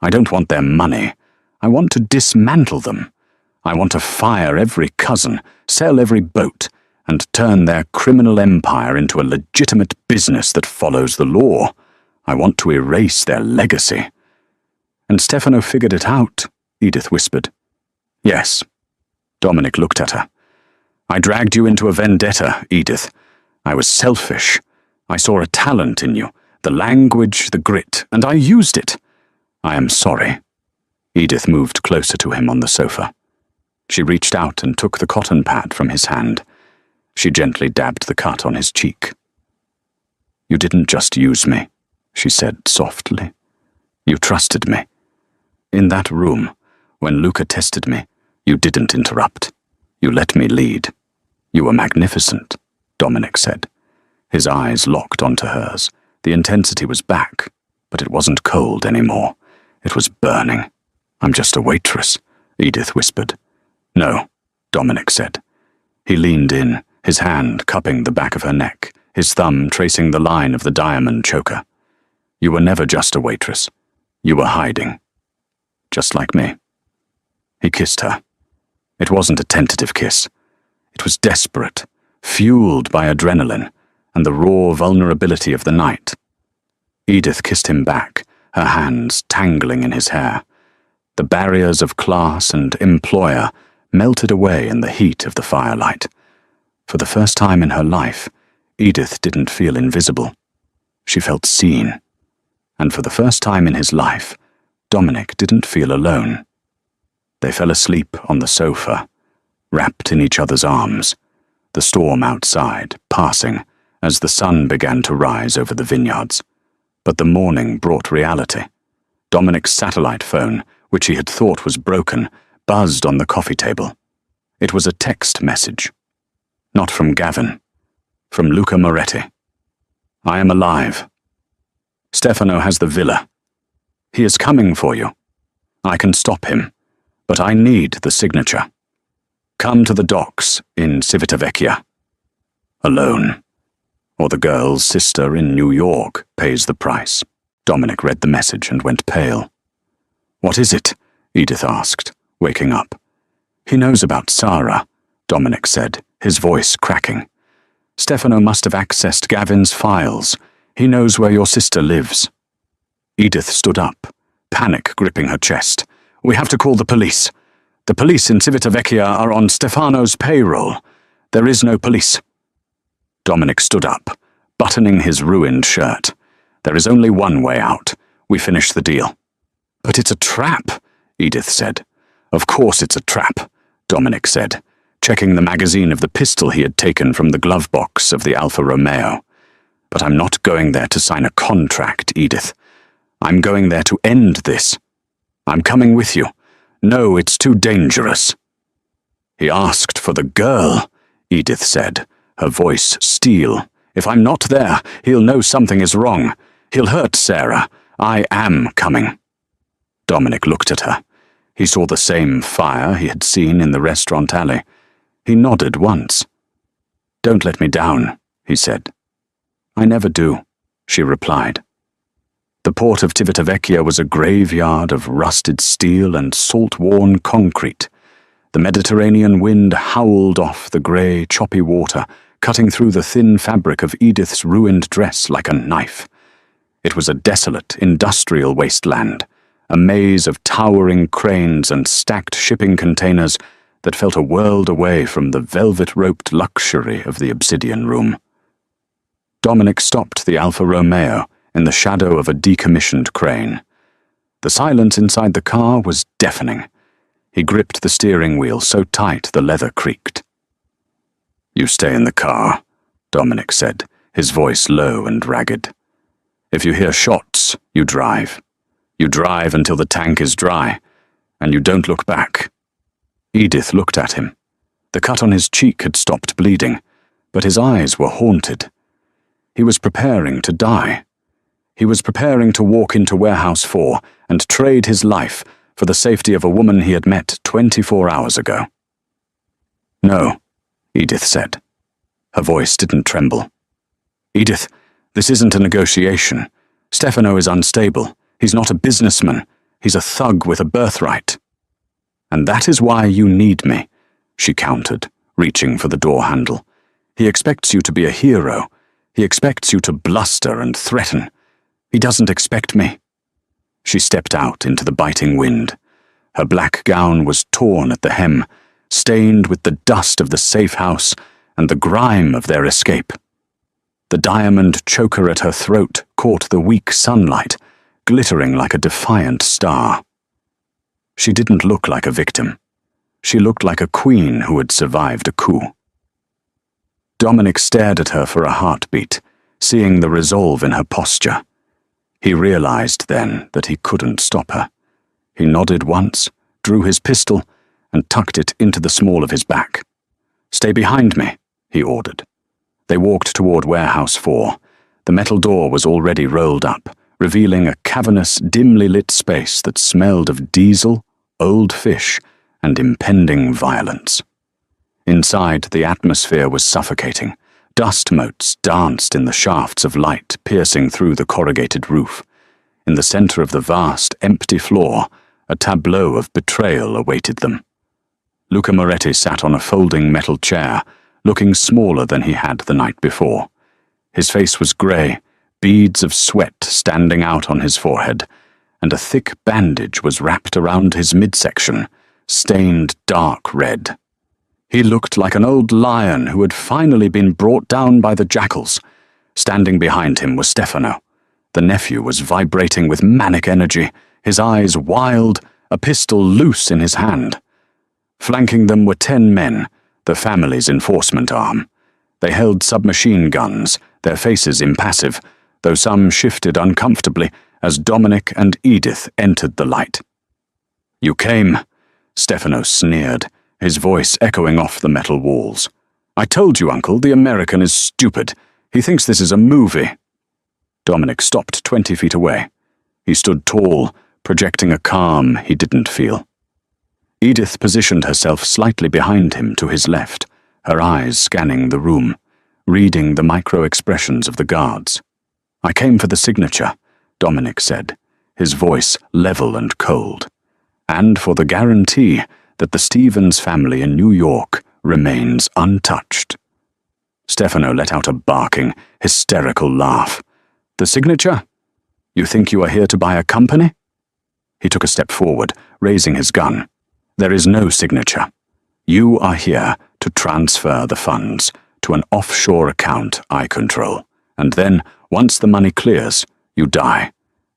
I don't want their money. I want to dismantle them. I want to fire every cousin, sell every boat, and turn their criminal empire into a legitimate business that follows the law. I want to erase their legacy. And Stefano figured it out, Edith whispered. Yes. Dominic looked at her. I dragged you into a vendetta, Edith. I was selfish. I saw a talent in you, the language, the grit, and I used it. I am sorry. Edith moved closer to him on the sofa. She reached out and took the cotton pad from his hand. She gently dabbed the cut on his cheek. You didn't just use me, she said softly. You trusted me. In that room, when Luca tested me, you didn't interrupt. You let me lead. You were magnificent, Dominic said. His eyes locked onto hers. The intensity was back, but it wasn't cold anymore. It was burning. I'm just a waitress, Edith whispered. No, Dominic said. He leaned in, his hand cupping the back of her neck, his thumb tracing the line of the diamond choker. You were never just a waitress. You were hiding. Just like me. He kissed her. It wasn't a tentative kiss. It was desperate, fueled by adrenaline and the raw vulnerability of the night. Edith kissed him back, her hands tangling in his hair. The barriers of class and employer melted away in the heat of the firelight. For the first time in her life, Edith didn't feel invisible. She felt seen. And for the first time in his life, Dominic didn't feel alone. They fell asleep on the sofa, wrapped in each other's arms, the storm outside passing as the sun began to rise over the vineyards. But the morning brought reality. Dominic's satellite phone, which he had thought was broken, buzzed on the coffee table. It was a text message. Not from Gavin. From Luca Moretti. I am alive. Stefano has the villa. He is coming for you. I can stop him, but I need the signature. Come to the docks in Civitavecchia. Alone. Or the girl's sister in New York pays the price. Dominic read the message and went pale. What is it? Edith asked, waking up. He knows about Sarah, Dominic said, his voice cracking. Stefano must have accessed Gavin's files. He knows where your sister lives. Edith stood up, panic gripping her chest. We have to call the police. The police in Civitavecchia are on Stefano's payroll. There is no police. Dominic stood up, buttoning his ruined shirt. There is only one way out. We finish the deal. But it's a trap, Edith said. Of course it's a trap, Dominic said, checking the magazine of the pistol he had taken from the glove box of the Alfa Romeo. But I'm not going there to sign a contract, Edith. I'm going there to end this. I'm coming with you. No, it's too dangerous. He asked for the girl, Edith said, her voice steel. If I'm not there, he'll know something is wrong. He'll hurt Sarah. I am coming. Dominic looked at her. He saw the same fire he had seen in the restaurant alley. He nodded once. Don't let me down, he said. I never do, she replied. The port of Civitavecchia was a graveyard of rusted steel and salt-worn concrete. The Mediterranean wind howled off the grey, choppy water, cutting through the thin fabric of Edith's ruined dress like a knife. It was a desolate, industrial wasteland, a maze of towering cranes and stacked shipping containers that felt a world away from the velvet-roped luxury of the obsidian room. Dominic stopped the Alfa Romeo in the shadow of a decommissioned crane. The silence inside the car was deafening. He gripped the steering wheel so tight the leather creaked. You stay in the car, Dominic said, his voice low and ragged. If you hear shots, you drive. You drive until the tank is dry, and you don't look back. Edith looked at him. The cut on his cheek had stopped bleeding, but his eyes were haunted. He was preparing to die. He was preparing to walk into Warehouse 4 and trade his life for the safety of a woman he had met 24 hours ago. "No," Edith said. Her voice didn't tremble. "Edith, this isn't a negotiation. Stefano is unstable. He's not a businessman. He's a thug with a birthright. And that is why you need me," she countered, reaching for the door handle. "He expects you to be a hero. He expects you to bluster and threaten. He doesn't expect me." She stepped out into the biting wind. Her black gown was torn at the hem, stained with the dust of the safe house and the grime of their escape. The diamond choker at her throat caught the weak sunlight, glittering like a defiant star. She didn't look like a victim. She looked like a queen who had survived a coup. Dominic stared at her for a heartbeat, seeing the resolve in her posture. He realized then that he couldn't stop her. He nodded once, drew his pistol, and tucked it into the small of his back. "Stay behind me," he ordered. They walked toward Warehouse 4. The metal door was already rolled up, revealing a cavernous, dimly lit space that smelled of diesel, old fish, and impending violence. Inside, the atmosphere was suffocating. Dust motes danced in the shafts of light piercing through the corrugated roof. In the center of the vast, empty floor, a tableau of betrayal awaited them. Luca Moretti sat on a folding metal chair, looking smaller than he had the night before. His face was grey, beads of sweat standing out on his forehead, and a thick bandage was wrapped around his midsection, stained dark red. He looked like an old lion who had finally been brought down by the jackals. Standing behind him was Stefano. The nephew was vibrating with manic energy, his eyes wild, a pistol loose in his hand. Flanking them were 10 men, the family's enforcement arm. They held submachine guns, their faces impassive, though some shifted uncomfortably as Dominic and Edith entered the light. "You came," Stefano sneered, his voice echoing off the metal walls. "I told you, Uncle, the American is stupid. He thinks this is a movie." Dominic stopped 20 feet away. He stood tall, projecting a calm he didn't feel. Edith positioned herself slightly behind him to his left, her eyes scanning the room, reading the micro-expressions of the guards. "I came for the signature," Dominic said, his voice level and cold, "and for the guarantee that the Stevens family in New York remains untouched." Stefano let out a barking, hysterical laugh. "The signature? You think you are here to buy a company?" He took a step forward, raising his gun. "There is no signature. You are here to transfer the funds to an offshore account I control, and then, once the money clears, you die.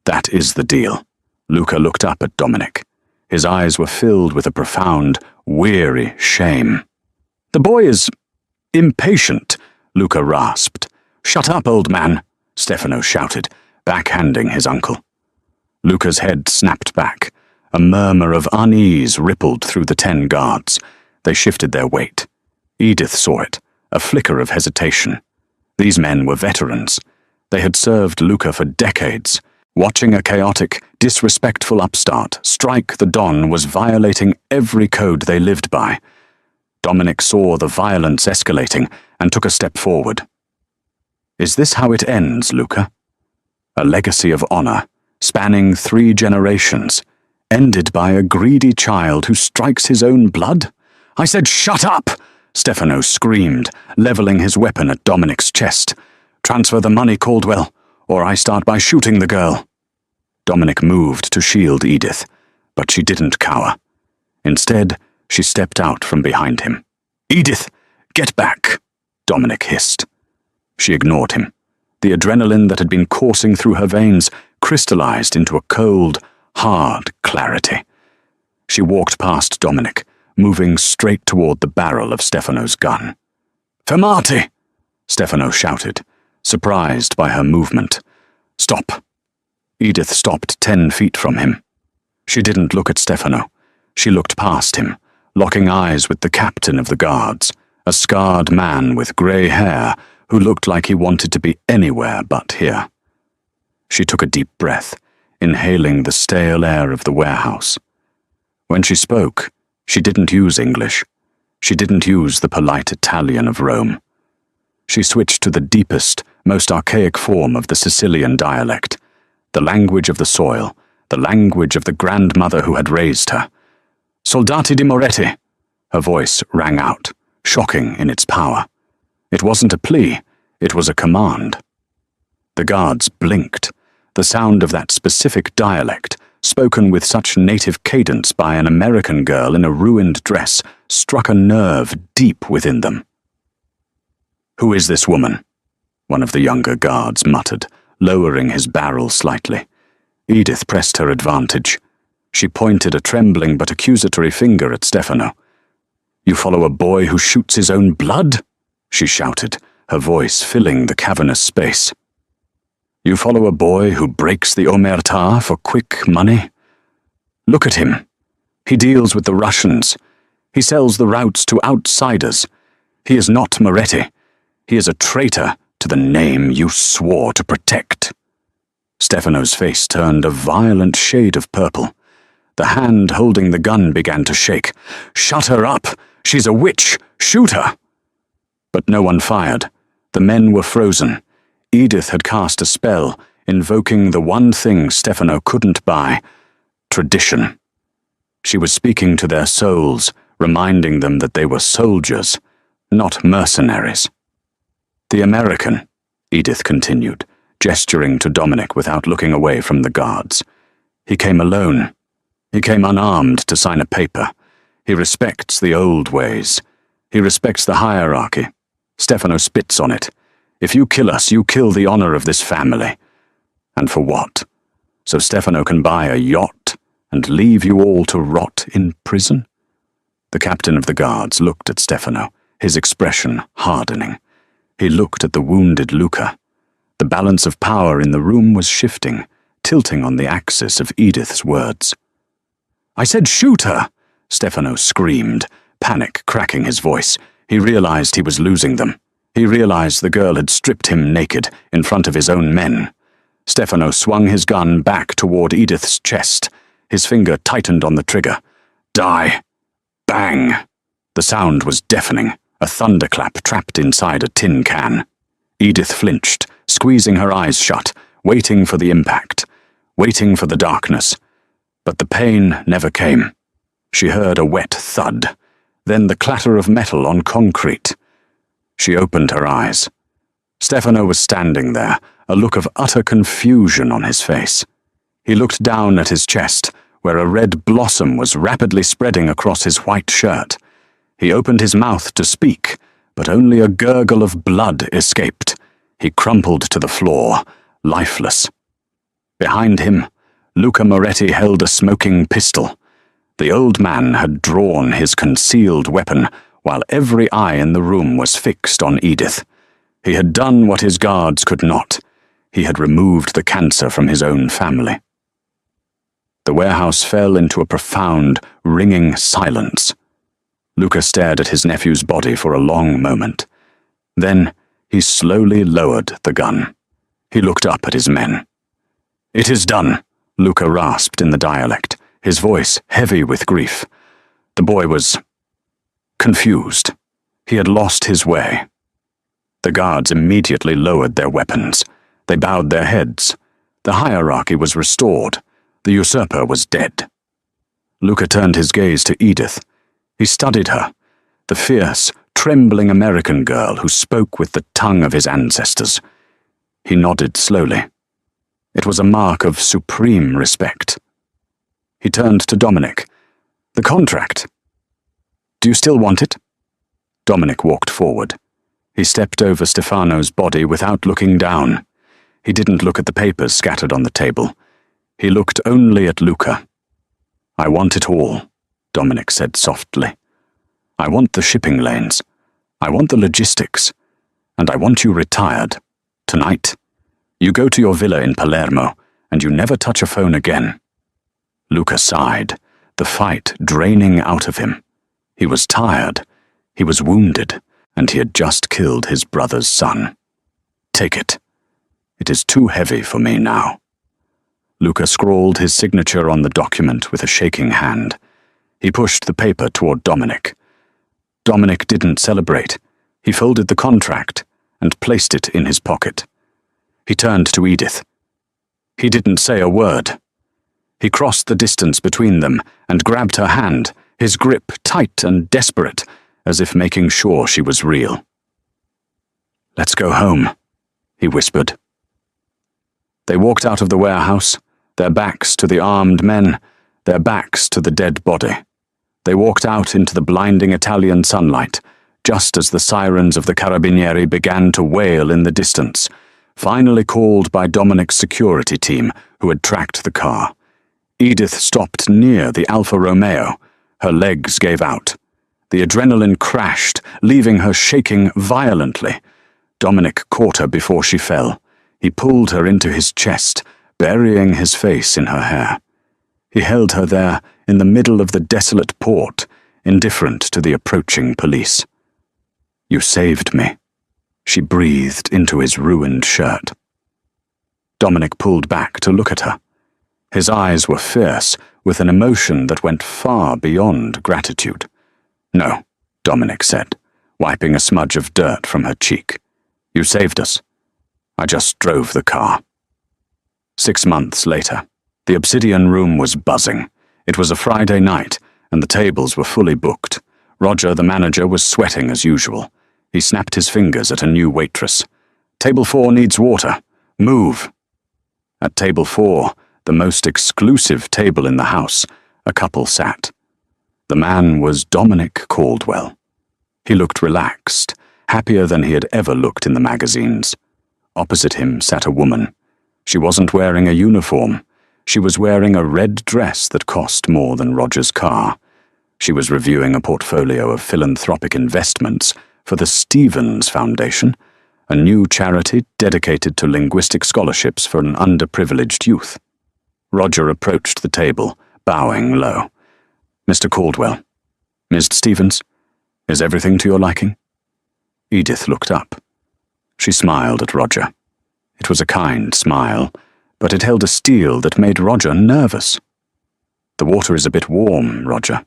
That is the deal." Luca looked up at Dominic. His eyes were filled with a profound, weary shame. "The boy is impatient," Luca rasped. "Shut up, old man," Stefano shouted, backhanding his uncle. Luca's head snapped back. A murmur of unease rippled through the 10 guards. They shifted their weight. Edith saw it, a flicker of hesitation. These men were veterans. They had served Luca for decades. Watching a chaotic, disrespectful upstart strike the Don was violating every code they lived by. Dominic saw the violence escalating and took a step forward. "Is this how it ends, Luca? A legacy of honor, spanning 3 generations, ended by a greedy child who strikes his own blood? I said, shut up!" Stefano screamed, leveling his weapon at Dominic's chest. "Transfer the money, Caldwell, or I start by shooting the girl." Dominic moved to shield Edith, but she didn't cower. Instead, she stepped out from behind him. "Edith, get back!" Dominic hissed. She ignored him. The adrenaline that had been coursing through her veins crystallized into a cold, hard clarity. She walked past Dominic, moving straight toward the barrel of Stefano's gun. "Fermati!" Stefano shouted, surprised by her movement. "Stop!" Edith stopped 10 feet from him. She didn't look at Stefano. She looked past him, locking eyes with the captain of the guards, a scarred man with grey hair who looked like he wanted to be anywhere but here. She took a deep breath, inhaling the stale air of the warehouse. When she spoke, she didn't use English. She didn't use the polite Italian of Rome. She switched to the deepest, most archaic form of the Sicilian dialect, the language of the soil, the language of the grandmother who had raised her. "Soldati di Moretti," her voice rang out, shocking in its power. It wasn't a plea, it was a command. The guards blinked. The sound of that specific dialect, spoken with such native cadence by an American girl in a ruined dress, struck a nerve deep within them. "Who is this woman?" one of the younger guards muttered, lowering his barrel slightly. Edith pressed her advantage. She pointed a trembling but accusatory finger at Stefano. "You follow a boy who shoots his own blood?" she shouted, her voice filling the cavernous space. "You follow a boy who breaks the omertà for quick money? Look at him. He deals with the Russians. He sells the routes to outsiders. He is not Moretti. He is a traitor to the name you swore to protect." Stefano's face turned a violent shade of purple. The hand holding the gun began to shake. "Shut her up! She's a witch! Shoot her!" But no one fired. The men were frozen. Edith had cast a spell, invoking the one thing Stefano couldn't buy: tradition. She was speaking to their souls, reminding them that they were soldiers, not mercenaries. "The American," Edith continued, gesturing to Dominic without looking away from the guards. "He came alone. He came unarmed to sign a paper. He respects the old ways. He respects the hierarchy. Stefano spits on it. If you kill us, you kill the honor of this family. And for what? So Stefano can buy a yacht and leave you all to rot in prison?" The captain of the guards looked at Stefano, his expression hardening. He looked at the wounded Luca. The balance of power in the room was shifting, tilting on the axis of Edith's words. "I said shoot her!" Stefano screamed, panic cracking his voice. He realized he was losing them. He realized the girl had stripped him naked in front of his own men. Stefano swung his gun back toward Edith's chest. His finger tightened on the trigger. "Die!" Bang! The sound was deafening, a thunderclap trapped inside a tin can. Edith flinched, squeezing her eyes shut, waiting for the impact, waiting for the darkness. But the pain never came. She heard a wet thud, then the clatter of metal on concrete. She opened her eyes. Stefano was standing there, a look of utter confusion on his face. He looked down at his chest, where a red blossom was rapidly spreading across his white shirt. He opened his mouth to speak, but only a gurgle of blood escaped. He crumpled to the floor, lifeless. Behind him, Luca Moretti held a smoking pistol. The old man had drawn his concealed weapon, while every eye in the room was fixed on Edith. He had done what his guards could not. He had removed the cancer from his own family. The warehouse fell into a profound, ringing silence. Luca stared at his nephew's body for a long moment. Then he slowly lowered the gun. He looked up at his men. "It is done," Luca rasped in the dialect, his voice heavy with grief. The boy was confused. He had lost his way. The guards immediately lowered their weapons. They bowed their heads. The hierarchy was restored. The usurper was dead. Luca turned his gaze to Edith. He studied her, the fierce, trembling American girl who spoke with the tongue of his ancestors. He nodded slowly. It was a mark of supreme respect. He turned to Dominic. "The contract. Do you still want it?" Dominic walked forward. He stepped over Stefano's body without looking down. He didn't look at the papers scattered on the table. He looked only at Luca. "I want it all," Dominic said softly. "I want the shipping lanes. I want the logistics. And I want you retired. Tonight. You go to your villa in Palermo, and you never touch a phone again." Luca sighed, the fight draining out of him. He was tired, he was wounded, and he had just killed his brother's son. Take it. It is too heavy for me now. Luca scrawled his signature on the document with a shaking hand. He pushed the paper toward Dominic. Dominic didn't celebrate. He folded the contract and placed it in his pocket. He turned to Edith. He didn't say a word. He crossed the distance between them and grabbed her hand, his grip tight and desperate, as if making sure she was real. "Let's go home," he whispered. They walked out of the warehouse, their backs to the armed men, their backs to the dead body. They walked out into the blinding Italian sunlight, just as the sirens of the Carabinieri began to wail in the distance, finally called by Dominic's security team, who had tracked the car. Edith stopped near the Alfa Romeo. Her legs gave out. The adrenaline crashed, leaving her shaking violently. Dominic caught her before she fell. He pulled her into his chest, burying his face in her hair. He held her there in the middle of the desolate port, indifferent to the approaching police. "You saved me," she breathed into his ruined shirt. Dominic pulled back to look at her. His eyes were fierce, with an emotion that went far beyond gratitude. "No," Dominic said, wiping a smudge of dirt from her cheek. "You saved us. I just drove the car." 6 months later, the Obsidian Room was buzzing. It was a Friday night, and the tables were fully booked. Roger, the manager, was sweating as usual. He snapped his fingers at a new waitress. "Table 4 needs water. Move." At table 4, the most exclusive table in the house, a couple sat. The man was Dominic Caldwell. He looked relaxed, happier than he had ever looked in the magazines. Opposite him sat a woman. She wasn't wearing a uniform. She was wearing a red dress that cost more than Roger's car. She was reviewing a portfolio of philanthropic investments for the Stevens Foundation, a new charity dedicated to linguistic scholarships for an underprivileged youth. Roger approached the table, bowing low. "Mr. Caldwell, Ms. Stevens, is everything to your liking?" Edith looked up. She smiled at Roger. It was a kind smile, but it held a steel that made Roger nervous. "The water is a bit warm, Roger,"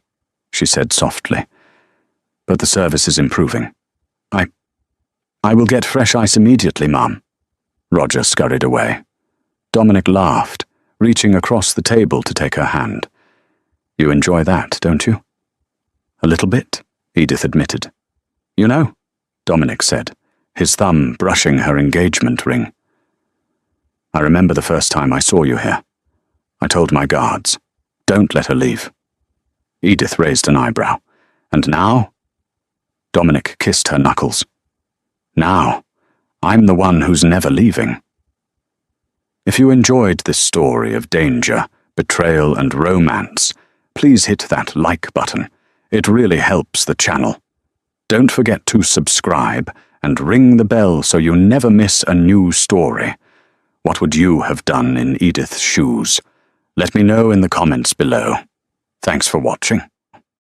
she said softly, "but the service is improving. I will get fresh ice immediately, Mum." Roger scurried away. Dominic laughed, reaching across the table to take her hand. "You enjoy that, don't you?" "A little bit," Edith admitted. "You know," Dominic said, his thumb brushing her engagement ring. "I remember the first time I saw you here. I told my guards, don't let her leave." Edith raised an eyebrow. "And now?" Dominic kissed her knuckles. "Now, I'm the one who's never leaving." If you enjoyed this story of danger, betrayal, and romance, please hit that like button. It really helps the channel. Don't forget to subscribe and ring the bell so you never miss a new story. What would you have done in Edith's shoes? Let me know in the comments below. Thanks for watching.